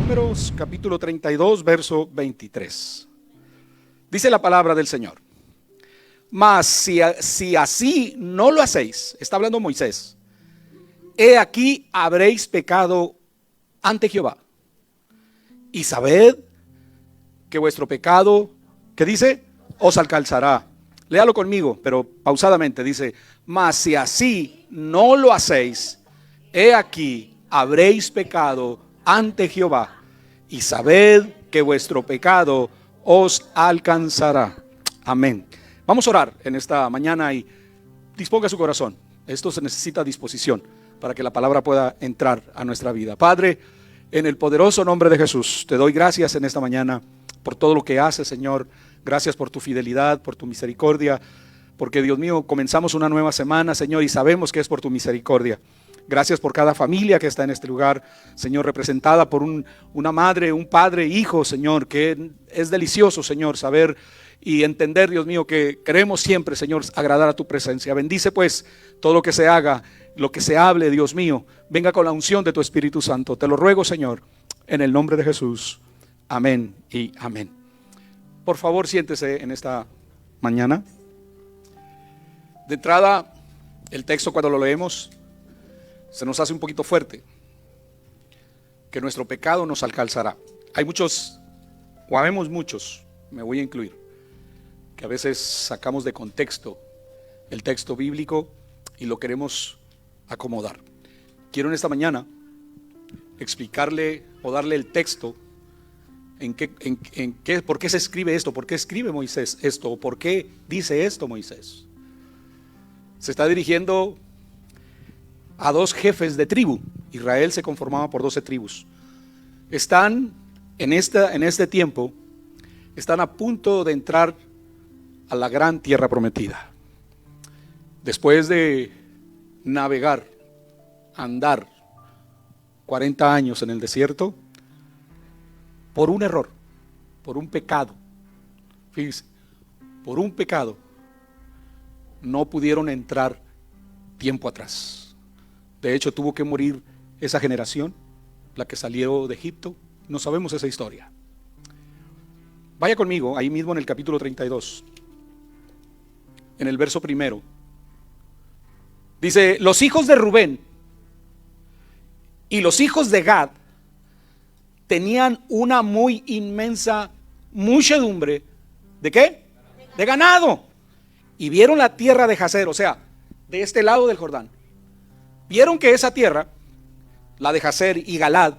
Números capítulo 32, verso 23. Dice la palabra del Señor: mas si así no lo hacéis, está hablando Moisés, he aquí habréis pecado ante Jehová, y sabed que vuestro pecado, ¿qué dice? Os alcanzará. Léalo conmigo, pero pausadamente. Dice: mas si así no lo hacéis, he aquí habréis pecado ante Jehová, y sabed que vuestro pecado os alcanzará. Amén. Vamos a orar en esta mañana y disponga su corazón. Esto se necesita disposición para que la palabra pueda entrar a nuestra vida. Padre, en el poderoso nombre de Jesús, te doy gracias en esta mañana por todo lo que haces, Señor. Gracias por tu fidelidad, por tu misericordia, porque, Dios mío, comenzamos una nueva semana, Señor, y sabemos que es por tu misericordia. Gracias por cada familia que está en este lugar, Señor, representada por una madre, un padre, hijo, Señor, que es delicioso, Señor, saber y entender, Dios mío, que queremos siempre, Señor, agradar a tu presencia. Bendice pues todo lo que se haga, lo que se hable, Dios mío, venga con la unción de tu Espíritu Santo. Te lo ruego, Señor, en el nombre de Jesús. Amén y amén. Por favor, siéntese en esta mañana. De entrada, el texto cuando lo leemos se nos hace un poquito fuerte, que nuestro pecado nos alcanzará. Hay muchos, o habemos muchos, me voy a incluir, que a veces sacamos de contexto el texto bíblico y lo queremos acomodar. Quiero en esta mañana explicarle o darle el texto por qué se escribe esto, por qué escribe Moisés esto, o por qué dice esto Moisés. Se está dirigiendo a dos jefes de tribu. Israel se conformaba por 12 tribus. Están en este tiempo, están a punto de entrar a la gran tierra prometida. Después de navegar, andar 40 años en el desierto, por un error, por un pecado, fíjense, por un pecado, no pudieron entrar tiempo atrás. De hecho, tuvo que morir esa generación, la que salió de Egipto. No sabemos esa historia. Vaya conmigo, ahí mismo en el capítulo 32, en el verso primero. Dice: los hijos de Rubén y los hijos de Gad tenían una muy inmensa muchedumbre. ¿De qué? De ganado. Y vieron la tierra de Jazer, o sea, de este lado del Jordán. Vieron que esa tierra, la de Jazer y Galad,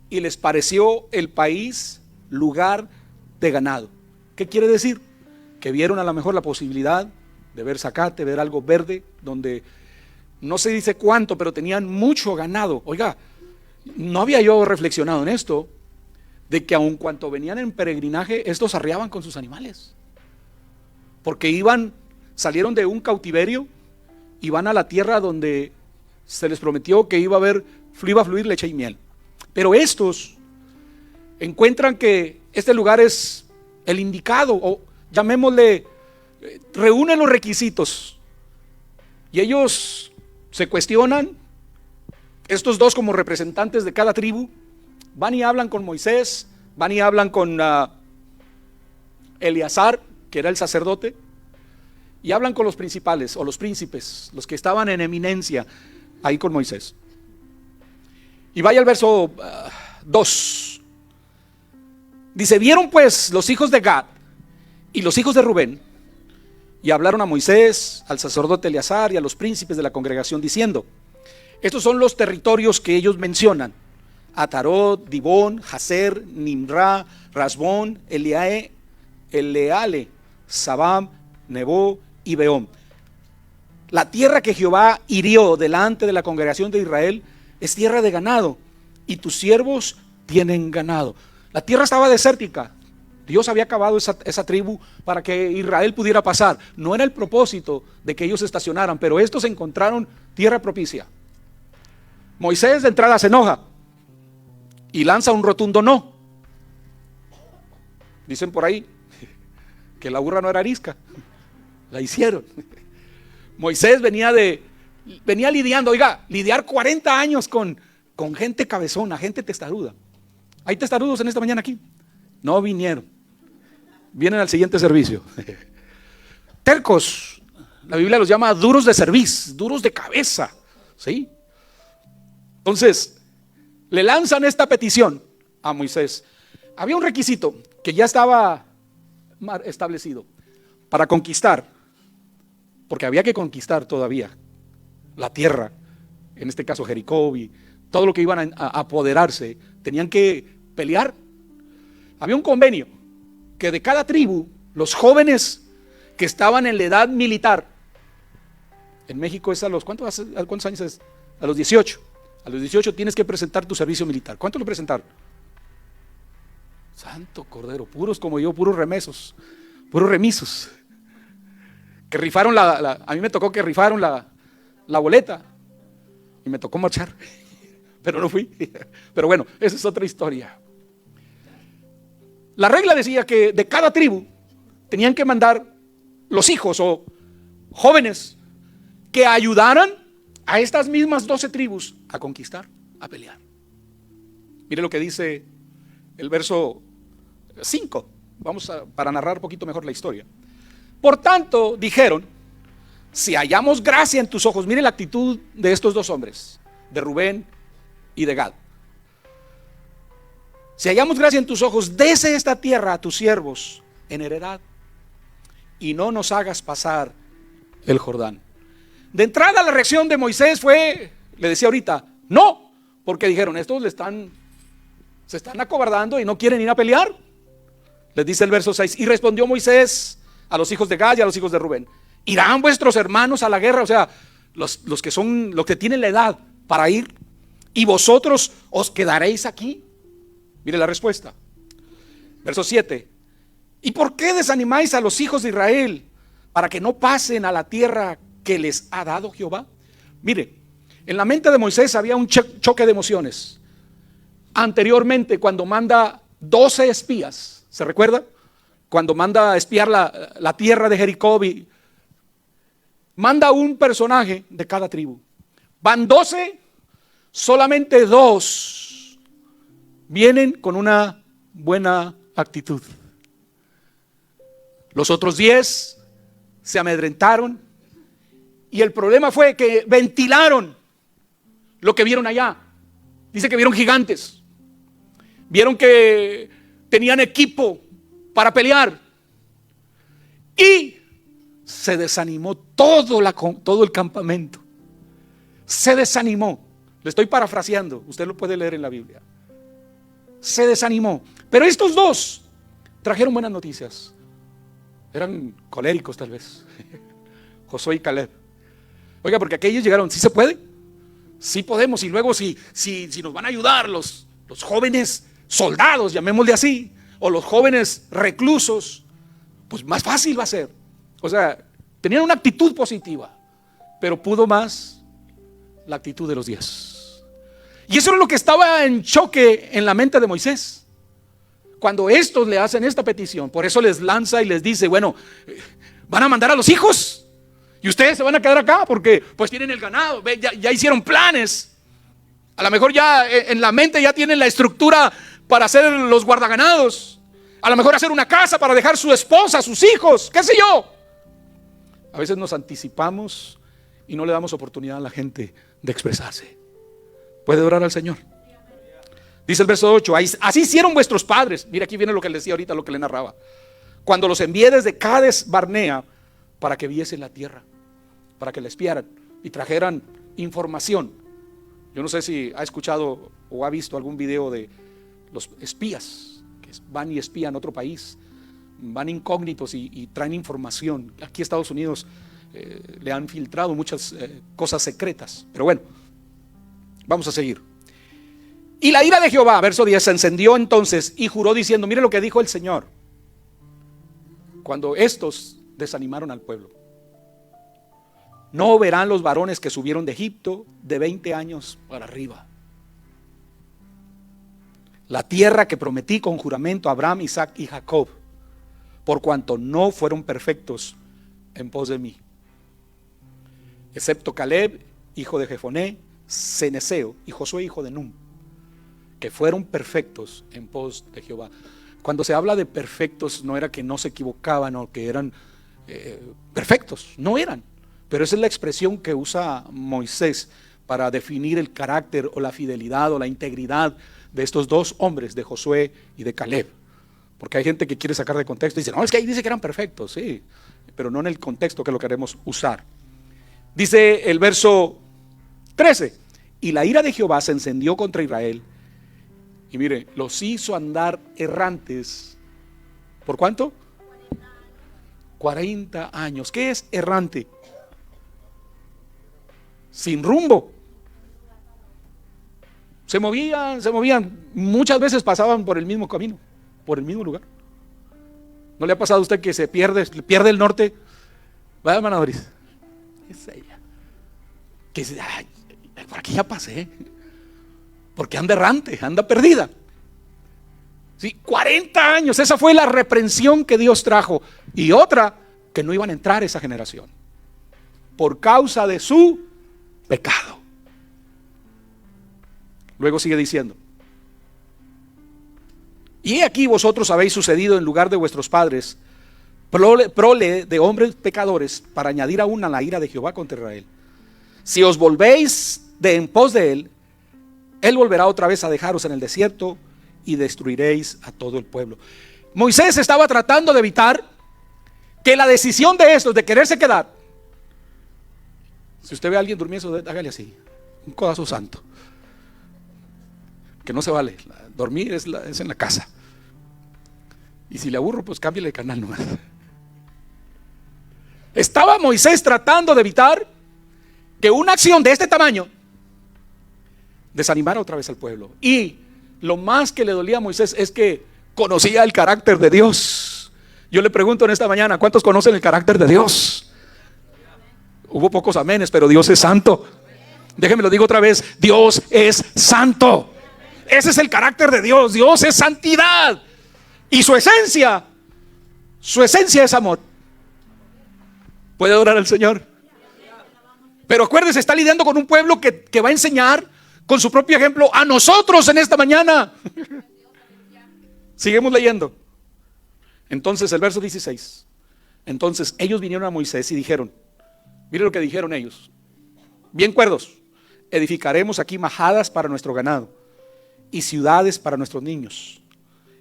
y les pareció el país lugar de ganado. ¿Qué quiere decir? Que vieron a lo mejor la posibilidad de ver zacate, ver algo verde, donde no se dice cuánto, pero tenían mucho ganado. Oiga, no había yo reflexionado en esto, de que aun cuanto venían en peregrinaje, estos arriaban con sus animales, porque salieron de un cautiverio y van a la tierra donde se les prometió que iba a fluir leche y miel. Pero estos encuentran que este lugar es el indicado, o llamémosle, reúne los requisitos, y ellos se cuestionan. Estos dos, como representantes de cada tribu, van y hablan con Moisés, van y hablan con Eleazar, que era el sacerdote, y hablan con los principales o los príncipes, los que estaban en eminencia ahí con Moisés. Y vaya al verso 2. Dice: vieron pues los hijos de Gad y los hijos de Rubén, y hablaron a Moisés, al sacerdote Eleazar y a los príncipes de la congregación, diciendo: estos son los territorios que ellos mencionan: Atarot, Dibón, Jazer, Nimra, Rasbón, Eleale, Sabam, Nebo y Beón. La tierra que Jehová hirió delante de la congregación de Israel es tierra de ganado, y tus siervos tienen ganado. La tierra estaba desértica. Dios había acabado esa tribu para que Israel pudiera pasar. No era el propósito de que ellos estacionaran, pero estos encontraron tierra propicia. Moisés de entrada se enoja y lanza un rotundo no. Dicen por ahí que la burra no era arisca, la hicieron. Moisés venía lidiando, lidiar 40 años con gente cabezona, gente testaruda. ¿Hay testarudos en esta mañana aquí? No vinieron. Vienen al siguiente servicio. Tercos, la Biblia los llama duros de cerviz, duros de cabeza, ¿sí? Entonces, le lanzan esta petición a Moisés. Había un requisito que ya estaba establecido para conquistar, porque había que conquistar todavía la tierra, en este caso Jericó y todo lo que iban a apoderarse, tenían que pelear. Había un convenio que de cada tribu, los jóvenes que estaban en la edad militar, en México es a los, ¿cuántos años es? A los 18. A los 18 tienes que presentar tu servicio militar. ¿Cuánto lo presentaron? Santo Cordero, puros como yo, puros remisos, que rifaron a mí me tocó que rifaron la boleta y me tocó marchar, pero no fui. Pero bueno, esa es otra historia. La regla decía que de cada tribu tenían que mandar los hijos o jóvenes que ayudaran a estas mismas 12 tribus a conquistar, a pelear. Mire lo que dice el verso 5. Para narrar un poquito mejor la historia. Por tanto, dijeron: si hallamos gracia en tus ojos. Mire la actitud de estos dos hombres, de Rubén y de Gad. Si hallamos gracia en tus ojos, dese esta tierra a tus siervos en heredad, y no nos hagas pasar el Jordán. De entrada la reacción de Moisés fue, le decía ahorita, no, porque dijeron, estos se están acobardando y no quieren ir a pelear. Les dice el verso 6, y respondió Moisés a los hijos de Gad y a los hijos de Rubén: ¿irán vuestros hermanos a la guerra? O sea, los que tienen la edad para ir, y vosotros os quedaréis aquí. Mire la respuesta. Verso 7. ¿Y por qué desanimáis a los hijos de Israel para que no pasen a la tierra que les ha dado Jehová? Mire, en la mente de Moisés había un choque de emociones. Anteriormente, cuando manda 12 espías, ¿se recuerda? Cuando manda a espiar la tierra de Jericó, manda un personaje de cada tribu. Van 12, solamente 2 vienen con una buena actitud. Los otros 10 se amedrentaron, y el problema fue que ventilaron lo que vieron allá. Dice que vieron gigantes, vieron que tenían equipo para pelear, y se desanimó todo el campamento. Se desanimó. Le estoy parafraseando, usted lo puede leer en la Biblia. Se desanimó. Pero estos dos trajeron buenas noticias. Eran coléricos tal vez, Josué y Caleb. Oiga, porque aquellos llegaron, ¿sí se puede? Sí podemos. Y luego si nos van a ayudar los jóvenes soldados, llamémosle así, o los jóvenes reclusos, pues más fácil va a ser. O sea, tenían una actitud positiva, pero pudo más la actitud de los 10. Y eso era lo que estaba en choque en la mente de Moisés. Cuando estos le hacen esta petición, por eso les lanza y les dice, bueno, van a mandar a los hijos y ustedes se van a quedar acá porque pues tienen el ganado, ya hicieron planes. A lo mejor ya en la mente ya tienen la estructura para hacer los guardaganados. A lo mejor hacer una casa para dejar su esposa, sus hijos, qué sé yo. A veces nos anticipamos y no le damos oportunidad a la gente de expresarse. ¿Puede orar al Señor? Dice el verso 8, así hicieron vuestros padres. Mira, aquí viene lo que le decía ahorita, lo que le narraba. Cuando los envié desde Cades Barnea para que viesen la tierra, para que la espiaran y trajeran información. Yo no sé si ha escuchado o ha visto algún video de los espías que van y espían otro país, van incógnitos y traen información. Aquí en Estados Unidos le han filtrado muchas cosas secretas, pero bueno, vamos a seguir. Y la ira de Jehová, verso 10, se encendió entonces y juró diciendo, mire lo que dijo el Señor cuando estos desanimaron al pueblo: no verán los varones que subieron de Egipto de 20 años para arriba la tierra que prometí con juramento a Abraham, Isaac y Jacob, por cuanto no fueron perfectos en pos de mí, excepto Caleb, hijo de Jefoné, Ceneseo, y Josué, hijo de Nun, que fueron perfectos en pos de Jehová. Cuando se habla de perfectos, no era que no se equivocaban o que eran perfectos, no eran. Pero esa es la expresión que usa Moisés para definir el carácter o la fidelidad o la integridad de estos dos hombres, de Josué y de Caleb. Porque hay gente que quiere sacar de contexto y dice, no, es que ahí dice que eran perfectos, sí, pero no en el contexto que lo queremos usar. Dice el verso 13, y la ira de Jehová se encendió contra Israel, y mire, los hizo andar errantes. ¿Por cuánto? 40 años. ¿Qué es errante? Sin rumbo. Se movían, muchas veces pasaban por el mismo camino, por el mismo lugar. ¿No le ha pasado a usted que se pierde el norte? Vaya, hermana Doris, es ella. Que dice, ay, por aquí ya pasé. Porque anda errante, anda perdida. Sí, 40 años, esa fue la reprensión que Dios trajo. Y otra, que no iban a entrar esa generación por causa de su pecado. Luego sigue diciendo, y he aquí vosotros habéis sucedido en lugar de vuestros padres, prole de hombres pecadores, para añadir aún a la ira de Jehová contra Israel. Si os volvéis en pos de él, él volverá otra vez a dejaros en el desierto y destruiréis a todo el pueblo. Moisés estaba tratando de evitar que la decisión de estos, de quererse quedar, si usted ve a alguien durmiendo, hágale así, un codazo santo, que no se vale, dormir es en la casa, y si le aburro, pues cámbiale de canal nomás. Estaba Moisés tratando de evitar que una acción de este tamaño desanimara otra vez al pueblo. Y lo más que le dolía a Moisés es que conocía el carácter de Dios. Yo le pregunto en esta mañana, ¿cuántos conocen el carácter de Dios? Hubo pocos amenes, pero Dios es santo. Déjenme lo digo otra vez, Dios es santo. Ese es el carácter de Dios. Dios es santidad. Y su esencia es amor. ¿Puede adorar al Señor? Pero acuérdese, está lidiando con un pueblo que va a enseñar con su propio ejemplo a nosotros en esta mañana. Seguimos leyendo. Entonces el verso 16. Entonces ellos vinieron a Moisés y dijeron, mire lo que dijeron ellos, bien cuerdos, edificaremos aquí majadas para nuestro ganado y ciudades para nuestros niños,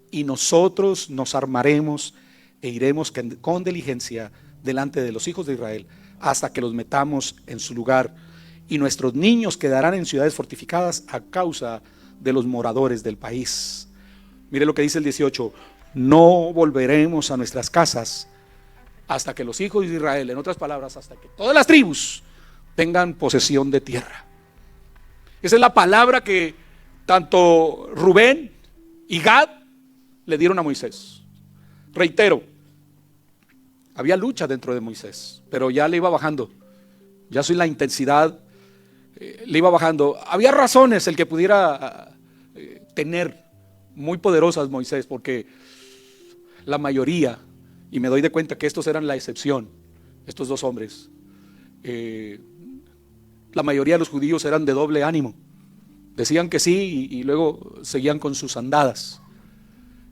y nosotros nos armaremos e iremos con diligencia delante de los hijos de Israel hasta que los metamos en su lugar, y nuestros niños quedarán en ciudades fortificadas a causa de los moradores del país. Mire lo que dice el 18, no volveremos a nuestras casas hasta que los hijos de Israel, en otras palabras, hasta que todas las tribus tengan posesión de tierra. Esa es la palabra que tanto Rubén y Gad le dieron a Moisés. Reitero, había lucha dentro de Moisés, pero ya le iba bajando. Ya la intensidad le iba bajando. Había razones el que pudiera tener muy poderosas Moisés, porque la mayoría, y me doy de cuenta que estos eran la excepción, estos dos hombres, la mayoría de los judíos eran de doble ánimo. Decían que sí y luego seguían con sus andadas.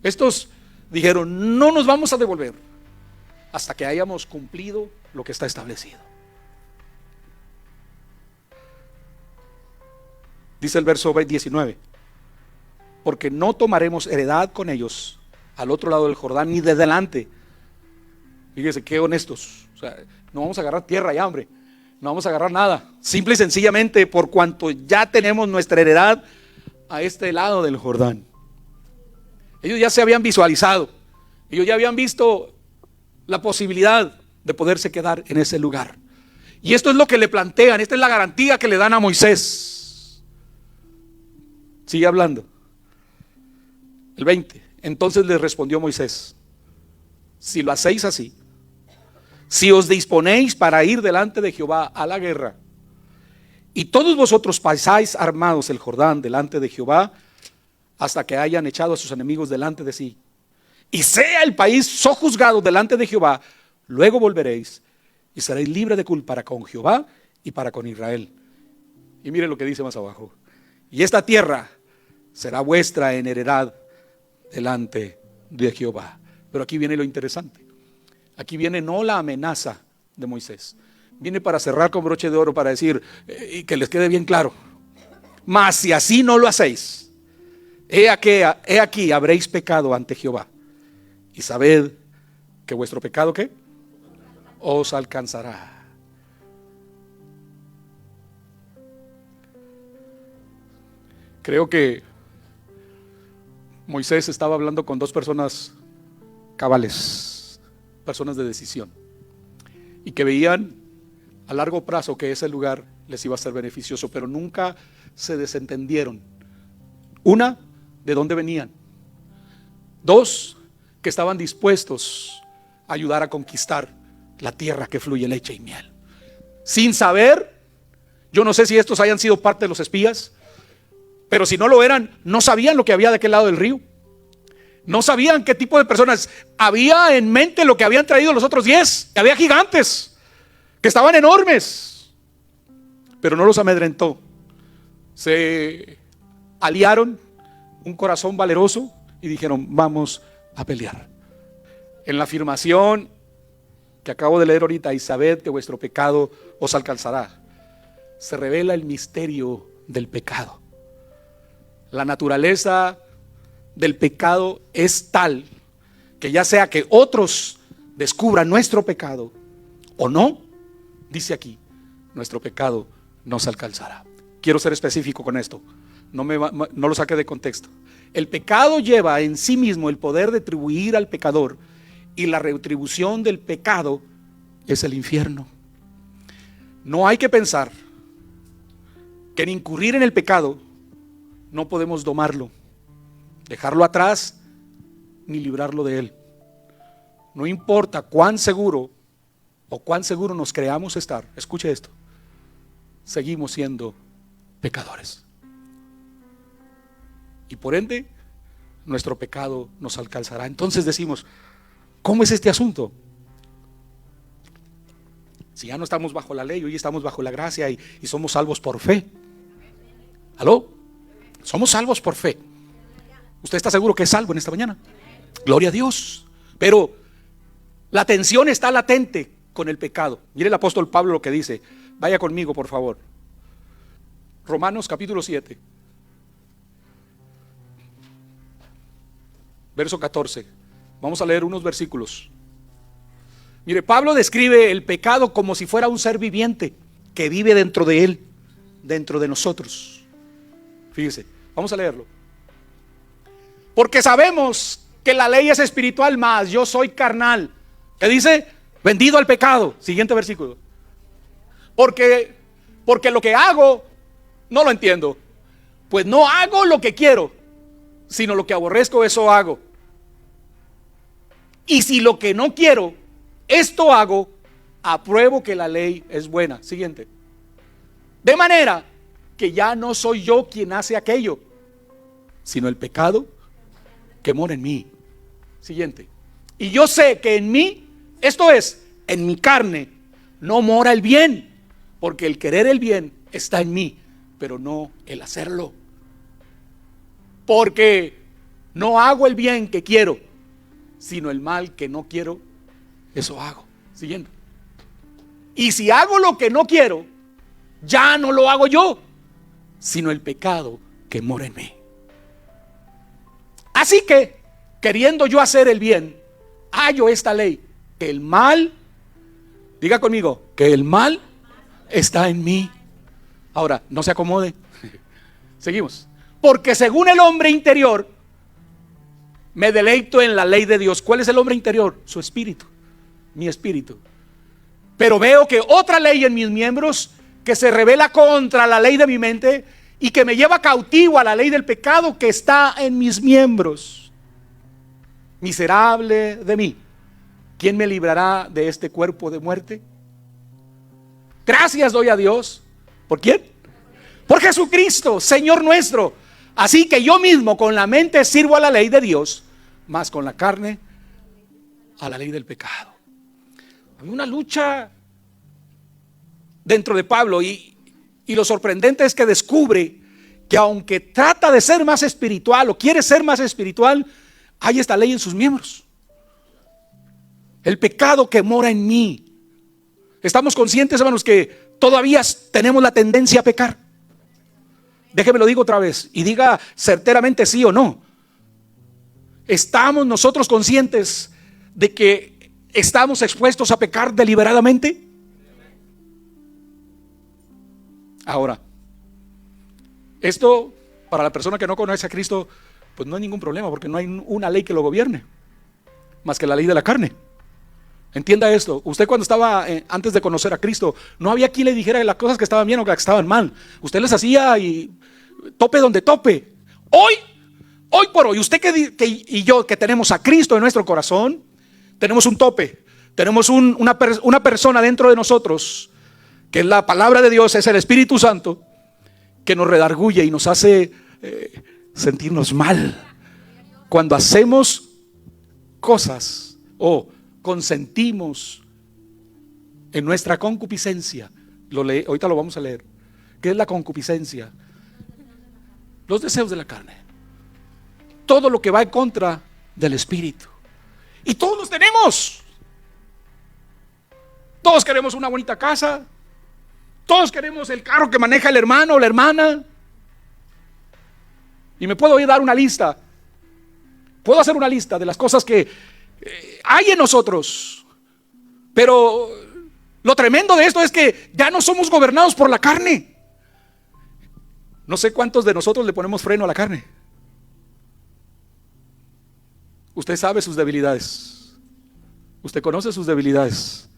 Estos dijeron, no nos vamos a devolver hasta que hayamos cumplido lo que está establecido. Dice el verso 19, porque no tomaremos heredad con ellos al otro lado del Jordán, ni de delante. Fíjese qué honestos. O sea, no vamos a agarrar tierra y hambre, no vamos a agarrar nada, simple y sencillamente por cuanto ya tenemos nuestra heredad a este lado del Jordán. Ellos ya se habían visualizado, ellos ya habían visto la posibilidad de poderse quedar en ese lugar. Y esto es lo que le plantean, esta es la garantía que le dan a Moisés. Sigue hablando. El 20. Entonces les respondió Moisés, si lo hacéis así, si os disponéis para ir delante de Jehová a la guerra, y todos vosotros pasáis armados el Jordán delante de Jehová, hasta que hayan echado a sus enemigos delante de sí, y sea el país sojuzgado delante de Jehová, luego volveréis y seréis libres de culpa para con Jehová y para con Israel. Y mire lo que dice más abajo, y esta tierra será vuestra en heredad delante de Jehová. Pero aquí viene lo interesante. Aquí viene no la amenaza de Moisés. Viene para cerrar con broche de oro, para decir, y que les quede bien claro: mas si así no lo hacéis, he aquí habréis pecado ante Jehová. Y sabed que vuestro pecado, ¿qué? Os alcanzará. Creo que Moisés estaba hablando con dos personas cabales, personas de decisión, y que veían a largo plazo que ese lugar les iba a ser beneficioso, pero nunca se desentendieron. Una, de dónde venían. Dos, que estaban dispuestos a ayudar a conquistar la tierra que fluye leche y miel. Sin saber, yo no sé si estos hayan sido parte de los espías, pero si no lo eran, no sabían lo que había de aquel lado del río. No sabían qué tipo de personas había en mente, lo que habían traído los otros 10. Había gigantes que estaban enormes, pero no los amedrentó. Se aliaron, un corazón valeroso, y dijeron: vamos a pelear. En la afirmación que acabo de leer ahorita, y sabed que vuestro pecado os alcanzará, se revela el misterio del pecado. La naturaleza del pecado es tal que, ya sea que otros descubran nuestro pecado o no, dice aquí, nuestro pecado nos alcanzará. Quiero ser específico con esto, no lo saque de contexto. El pecado lleva en sí mismo el poder de atribuir al pecador, y la retribución del pecado es el infierno. No hay que pensar que en incurrir en el pecado no podemos domarlo, dejarlo atrás, ni librarlo de él. No importa cuán seguro nos creamos estar, escuche esto, seguimos siendo pecadores. Y por ende, nuestro pecado nos alcanzará. Entonces decimos: ¿cómo es este asunto? Si ya no estamos bajo la ley, hoy estamos bajo la gracia y somos salvos por fe. ¿Aló? Somos salvos por fe. ¿Usted está seguro que es salvo en esta mañana? Gloria a Dios. Pero la tensión está latente con el pecado. Mire el apóstol Pablo lo que dice. Vaya conmigo, por favor. Romanos capítulo 7, verso 14. Vamos a leer unos versículos. Mire, Pablo describe el pecado como si fuera un ser viviente que vive dentro de él, dentro de nosotros. Fíjese, vamos a leerlo. Porque sabemos que la ley es espiritual, mas yo soy carnal. ¿Qué dice? Vendido al pecado. Siguiente versículo. Porque lo que hago no lo entiendo. Pues no hago lo que quiero, sino lo que aborrezco, eso hago. Y si lo que no quiero, esto hago, apruebo que la ley es buena. Siguiente. De manera que ya no soy yo quien hace aquello, sino el pecado que mora en mí. Siguiente. Y yo sé que en mí, esto es, en mi carne, no mora el bien, porque el querer el bien está en mí, pero no el hacerlo. Porque no hago el bien que quiero, sino el mal que no quiero, eso hago. Siguiente. Y si hago lo que no quiero, ya no lo hago yo, sino el pecado que mora en mí. Así que, queriendo yo hacer el bien, hallo esta ley, que el mal, diga conmigo, que el mal está en mí. Ahora, no se acomode. Seguimos. Porque según el hombre interior, me deleito en la ley de Dios. ¿Cuál es el hombre interior? Su espíritu, mi espíritu. Pero veo que otra ley en mis miembros, que se revela contra la ley de mi mente y que me lleva cautivo a la ley del pecado que está en mis miembros. Miserable de mí, ¿quién me librará de este cuerpo de muerte? Gracias doy a Dios. ¿Por quién? Por Jesucristo, Señor nuestro. Así que yo mismo con la mente sirvo a la ley de Dios, mas con la carne a la ley del pecado. Hay una lucha dentro de Pablo, y lo sorprendente es que descubre que aunque trata de ser más espiritual o quiere ser más espiritual, hay esta ley en sus miembros. El pecado que mora en mí. Estamos conscientes, hermanos, que todavía tenemos la tendencia a pecar. Déjeme lo digo otra vez y diga certeramente sí o no. ¿Estamos nosotros conscientes de que estamos expuestos a pecar deliberadamente? Ahora, esto para la persona que no conoce a Cristo, pues no hay ningún problema, porque no hay una ley que lo gobierne más que la ley de la carne. Entienda esto, usted cuando estaba antes de conocer a Cristo, no había quien le dijera las cosas que estaban bien o que estaban mal. Usted les hacía y tope donde tope. Hoy por hoy, usted y yo que tenemos a Cristo en nuestro corazón, tenemos un tope, tenemos una persona dentro de nosotros, que es la palabra de Dios, es el Espíritu Santo, que nos redarguye y nos hace sentirnos mal cuando hacemos cosas o consentimos en nuestra concupiscencia. Ahorita lo vamos a leer. ¿Qué es la concupiscencia? Los deseos de la carne, todo lo que va en contra del Espíritu. Y todos los tenemos. Todos queremos una bonita casa, todos queremos el carro que maneja el hermano o la hermana. Y me puedo dar una lista. Puedo hacer una lista de las cosas que hay en nosotros. Pero lo tremendo de esto es que ya no somos gobernados por la carne. No sé cuántos de nosotros le ponemos freno a la carne. Usted sabe sus debilidades. Usted conoce sus debilidades.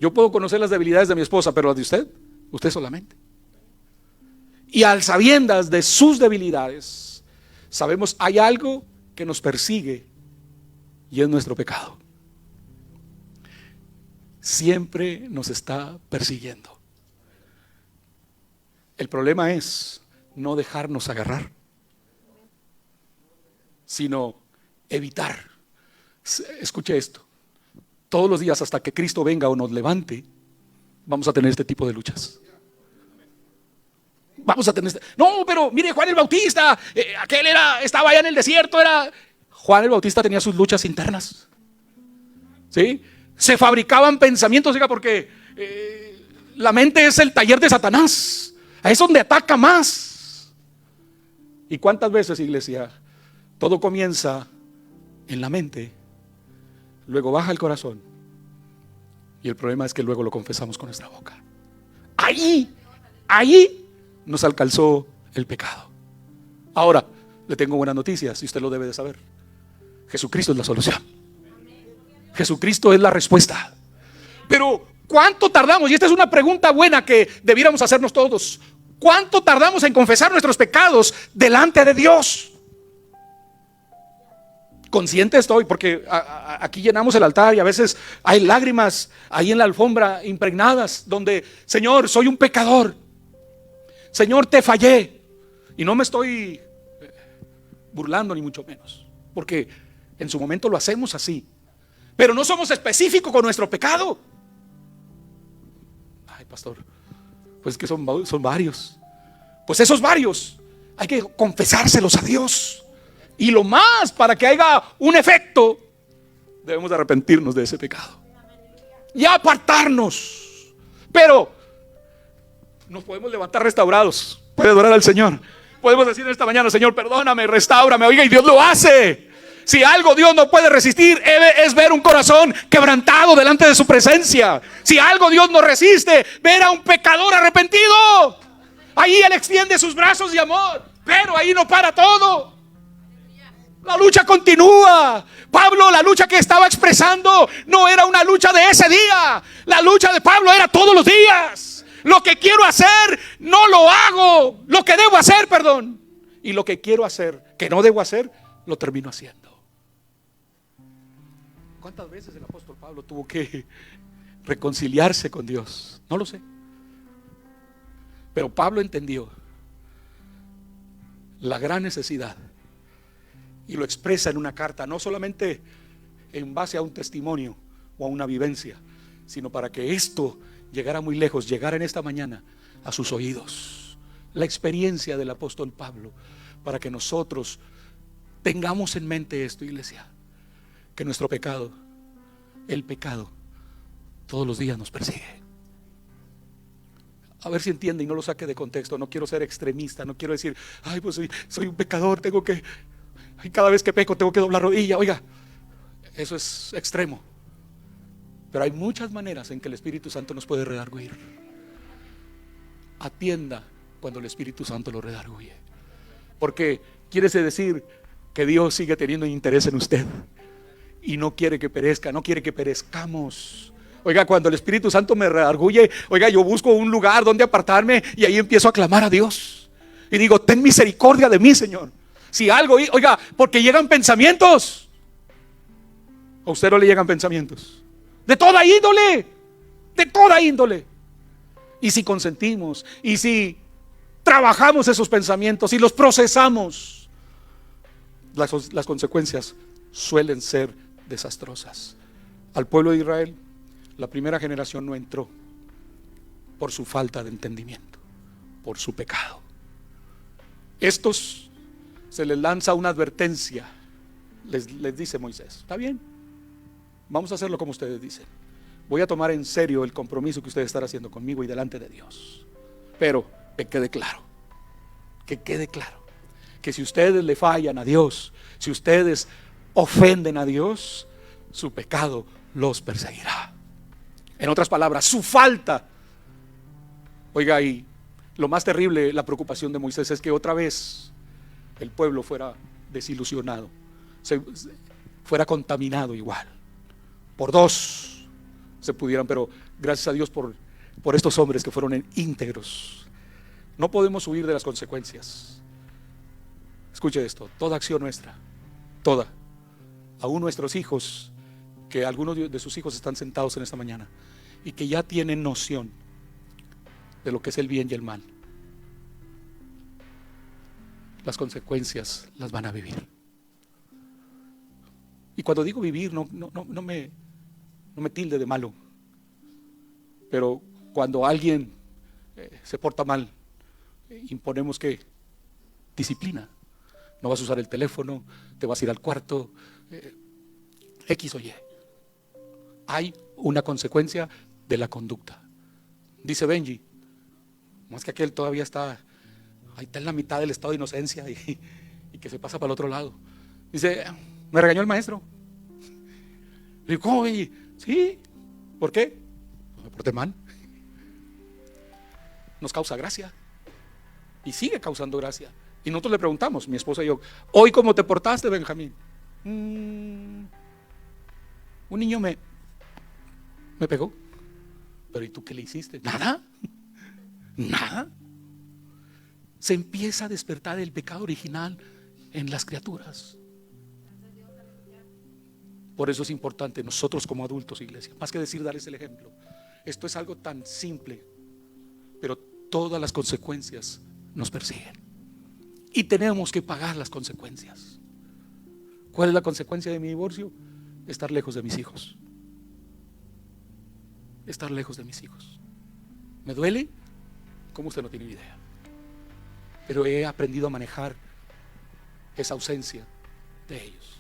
Yo puedo conocer las debilidades de mi esposa, pero las de usted solamente. Y al sabiendas de sus debilidades, sabemos hay algo que nos persigue y es nuestro pecado. Siempre nos está persiguiendo. El problema es no dejarnos agarrar, sino evitar. Escuche esto. Todos los días hasta que Cristo venga o nos levante, vamos a tener este tipo de luchas. Vamos a tener no, pero mire, Juan el Bautista, estaba allá en el desierto, Juan el Bautista tenía sus luchas internas. ¿Sí? Se fabricaban pensamientos, porque la mente es el taller de Satanás. Es donde ataca más. ¿Y cuántas veces, iglesia, todo comienza en la mente, luego baja al corazón, y el problema es que luego lo confesamos con nuestra boca? Ahí nos alcanzó el pecado. Ahora, le tengo buenas noticias y usted lo debe de saber. Jesucristo es la solución. Jesucristo es la respuesta. Pero ¿cuánto tardamos? Y esta es una pregunta buena que debiéramos hacernos todos. ¿Cuánto tardamos en confesar nuestros pecados delante de Dios? Consciente estoy, porque aquí llenamos el altar y a veces hay lágrimas ahí en la alfombra impregnadas, donde, Señor, soy un pecador. Señor, te fallé. Y no me estoy burlando ni mucho menos, porque en su momento lo hacemos así. Pero no somos específicos con nuestro pecado. Ay, pastor, pues que son varios. Pues esos varios hay que confesárselos a Dios. Y lo más, para que haya un efecto, debemos de arrepentirnos de ese pecado y apartarnos. Pero nos podemos levantar restaurados. Puede adorar al Señor. Podemos decir esta mañana: Señor, perdóname, restáurame. Oiga, y Dios lo hace. Si algo Dios no puede resistir, es ver un corazón quebrantado delante de su presencia. Si algo Dios no resiste, ver a un pecador arrepentido. Ahí Él extiende sus brazos de amor. Pero ahí no para todo. La lucha continúa. Pablo, la lucha que estaba expresando no era una lucha de ese día. La lucha de Pablo era todos los días. Lo que quiero hacer, no lo hago. Lo que debo hacer, perdón. Y lo que quiero hacer, que no debo hacer, lo termino haciendo. ¿Cuántas veces el apóstol Pablo tuvo que reconciliarse con Dios? No lo sé. Pero Pablo entendió la gran necesidad y lo expresa en una carta, no solamente en base a un testimonio o a una vivencia, sino para que esto llegara muy lejos, llegara en esta mañana a sus oídos. la experiencia del apóstol Pablo para que nosotros tengamos en mente esto, iglesia, que nuestro pecado, el pecado, todos los días nos persigue. A ver si entiende y no lo saque de contexto. No quiero ser extremista, no quiero decir, ay, pues soy un pecador, cada vez que peco tengo que doblar rodilla. Oiga, eso es extremo. Pero hay muchas maneras en que el Espíritu Santo nos puede redarguir. Atienda cuando el Espíritu Santo lo redarguye, porque quiere decir que Dios sigue teniendo interés en usted y no quiere que perezca, no quiere que perezcamos. Oiga, cuando el Espíritu Santo me redarguye, oiga, yo busco un lugar donde apartarme y ahí empiezo a clamar a Dios y digo, ten misericordia de mí, Señor. Si algo, oiga, porque llegan pensamientos. ¿A usted no le llegan pensamientos? De toda índole, de toda índole. Y si consentimos, y si trabajamos esos pensamientos y los procesamos, las consecuencias suelen ser desastrosas. Al pueblo de Israel, la primera generación no entró por su falta de entendimiento, por su pecado. Estos se les lanza una advertencia, les dice Moisés, está bien, vamos a hacerlo como ustedes dicen. Voy a tomar en serio el compromiso que ustedes están haciendo conmigo y delante de Dios. Pero que quede claro, que si ustedes le fallan a Dios, si ustedes ofenden a Dios, su pecado los perseguirá. En otras palabras, su falta. Oiga, y lo más terrible, la preocupación de Moisés es que otra vez el pueblo fuera desilusionado, fuera contaminado igual. Por dos se pudieran, pero gracias a Dios por estos hombres que fueron íntegros. No podemos huir de las consecuencias. Escuche esto, toda acción nuestra, toda, aún nuestros hijos, que algunos de sus hijos están sentados en esta mañana y que ya tienen noción de lo que es el bien y el mal, las consecuencias las van a vivir. Y cuando digo vivir, no me tilde de malo, pero cuando alguien se porta mal, imponemos que disciplina. No vas a usar el teléfono, te vas a ir al cuarto, X o Y. Hay una consecuencia de la conducta. Dice Benji, más que aquel todavía está, ahí está en la mitad del estado de inocencia y que se pasa para el otro lado. Dice, me regañó el maestro. Le digo, ¿cómo, Benji? Sí, ¿por qué? Me porté mal. Nos causa gracia y sigue causando gracia. Y nosotros le preguntamos, mi esposa y yo, ¿hoy cómo te portaste, Benjamín? Un niño me pegó. Pero ¿y tú qué le hiciste? Nada. Nada. Se empieza a despertar el pecado original en las criaturas. Por eso es importante nosotros como adultos, iglesia, más que decir darles el ejemplo, esto es algo tan simple, pero todas las consecuencias nos persiguen y tenemos que pagar las consecuencias. ¿Cuál es la consecuencia de mi divorcio? Estar lejos de mis hijos. Estar lejos de mis hijos. ¿Me duele? Como usted no tiene idea. Pero he aprendido a manejar esa ausencia de ellos.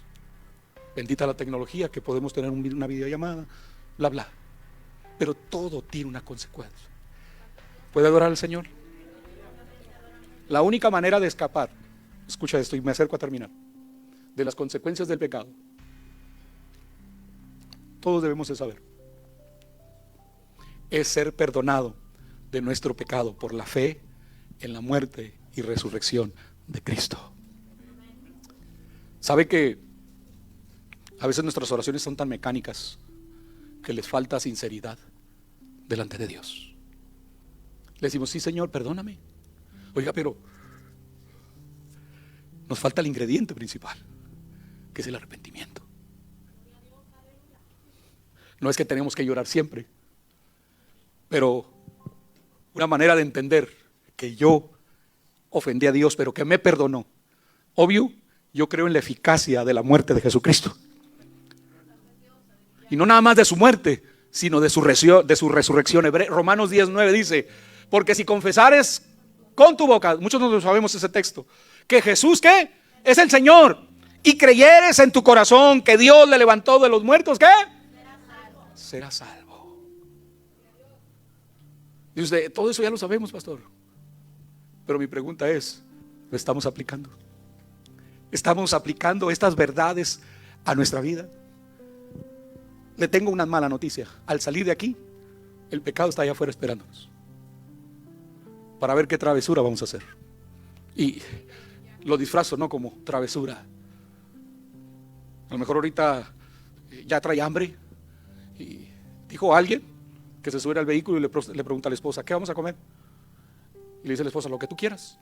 Bendita la tecnología, que podemos tener una videollamada, bla, bla. Pero todo tiene una consecuencia. ¿Puede adorar al Señor? La única manera de escapar, escucha esto y me acerco a terminar, de las consecuencias del pecado, todos debemos de saber, es ser perdonado de nuestro pecado por la fe en la muerte y resurrección de Cristo. ¿Sabe que a veces nuestras oraciones son tan mecánicas que les falta sinceridad delante de Dios? Le decimos, sí, Señor, perdóname. Oiga, pero nos falta el ingrediente principal, que es el arrepentimiento. No es que tenemos que llorar siempre, pero una manera de entender que yo ofendí a Dios, pero que me perdonó. Obvio, yo creo en la eficacia de la muerte de Jesucristo. Y no nada más de su muerte, sino de su resurrección. Romanos 10:9 dice, porque si confesares con tu boca, muchos no sabemos ese texto, que Jesús, ¿qué? Es el Señor, y creyeres en tu corazón que Dios le levantó de los muertos, ¿qué? Serás salvo. Y usted, todo eso ya lo sabemos, pastor. Pero mi pregunta es, ¿lo estamos aplicando? ¿Estamos aplicando estas verdades a nuestra vida? Le tengo una mala noticia. Al salir de aquí, el pecado está allá afuera esperándonos para ver qué travesura vamos a hacer. Y lo disfrazo, no como travesura. A lo mejor ahorita ya trae hambre y dijo alguien que se sube al vehículo y le pregunta a la esposa, ¿qué vamos a comer? Y le dice a la esposa, lo que tú quieras.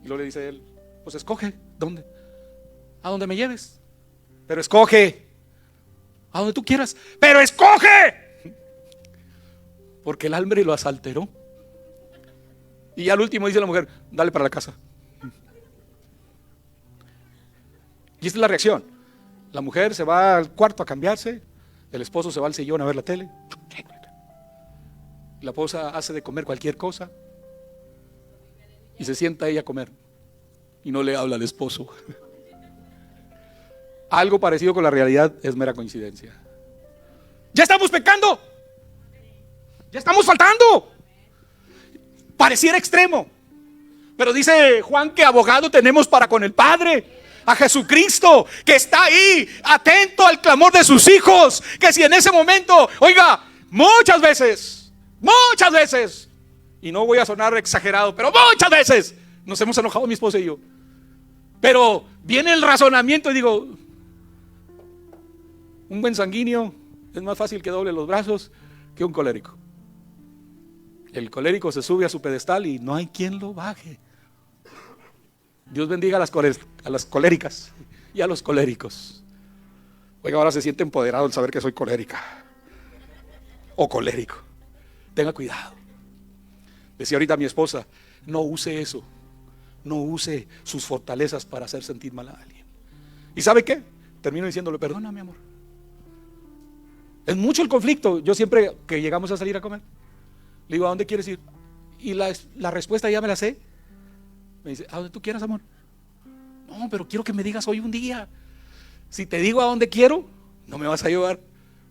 Y luego le dice él, pues escoge, ¿dónde? A donde me lleves. Pero escoge, a donde tú quieras, pero escoge. Porque el hambre lo asalteró. Y al último dice la mujer, dale para la casa. Y esta es la reacción. La mujer se va al cuarto a cambiarse, el esposo se va al sillón a ver la tele, la esposa hace de comer cualquier cosa y se sienta ella a comer y no le habla al esposo. Algo parecido con la realidad es mera coincidencia. Ya estamos pecando, ya estamos faltando. Pareciera extremo, pero dice Juan que abogado tenemos para con el Padre, a Jesucristo, que está ahí atento al clamor de sus hijos, que si en ese momento, oiga, muchas veces, y no voy a sonar exagerado, pero muchas veces nos hemos enojado mi esposa y yo, pero viene el razonamiento y digo, un buen sanguíneo es más fácil que doble los brazos que un colérico. El colérico se sube a su pedestal y no hay quien lo baje. Dios bendiga a las coléricas y a los coléricos. Oiga, ahora se siente empoderado el saber que soy colérica o colérico. Tenga cuidado. Decía ahorita mi esposa, no use eso, no use sus fortalezas para hacer sentir mal a alguien. ¿Y sabe qué? Termino diciéndole, perdona mi amor. Es mucho el conflicto. Yo siempre que llegamos a salir a comer, le digo, ¿a dónde quieres ir? Y la respuesta ya me la sé. Me dice, a donde tú quieras, amor. No, pero quiero que me digas hoy un día. Si te digo a dónde quiero, no me vas a llevar.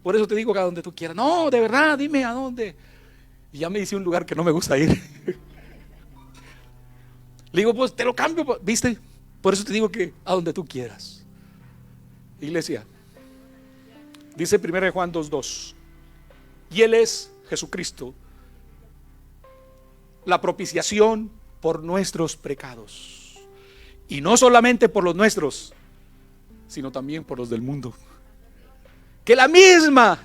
Por eso te digo que a donde tú quieras. No, de verdad, dime a dónde. Y ya me dice un lugar que no me gusta ir. Le digo, pues te lo cambio, ¿viste? Por eso te digo que a donde tú quieras. Iglesia, dice 1 Juan 2:2. Y Él es Jesucristo, la propiciación por nuestros pecados, y no solamente por los nuestros, sino también por los del mundo. Que la misma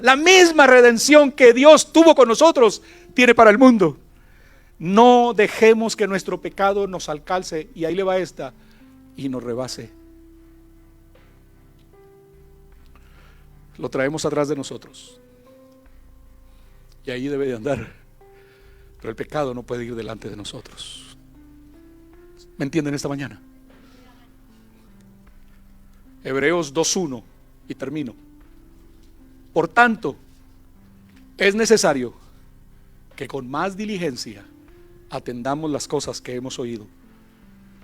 redención que Dios tuvo con nosotros tiene para el mundo. No dejemos que nuestro pecado nos alcance, y ahí le va esta, y nos rebase. Lo traemos atrás de nosotros y ahí debe de andar, pero el pecado no puede ir delante de nosotros. ¿Me entienden esta mañana? Hebreos 2:1, y termino. Por tanto, es necesario que con más diligencia atendamos las cosas que hemos oído,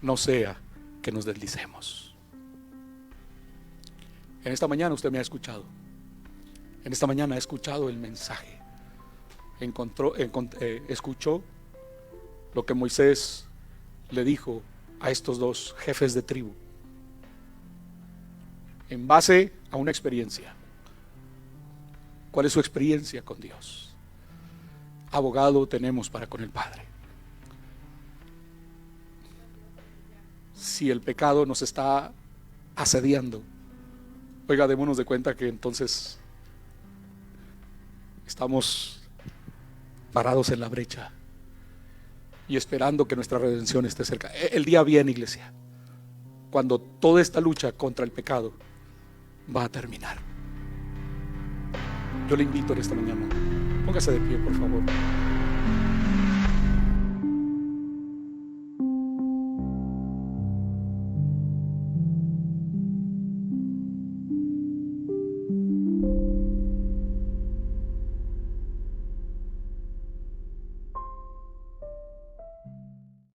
no sea que nos deslicemos. En esta mañana usted me ha escuchado. En esta mañana ha escuchado el mensaje. Escuchó lo que Moisés le dijo a estos dos jefes de tribu en base a una experiencia. ¿Cuál es su experiencia con Dios? Abogado tenemos para con el Padre. Si el pecado nos está asediando, oiga, démonos de cuenta que entonces estamos parados en la brecha y esperando que nuestra redención esté cerca. El día viene, iglesia, cuando toda esta lucha contra el pecado va a terminar. Yo le invito en esta mañana, póngase de pie, por favor.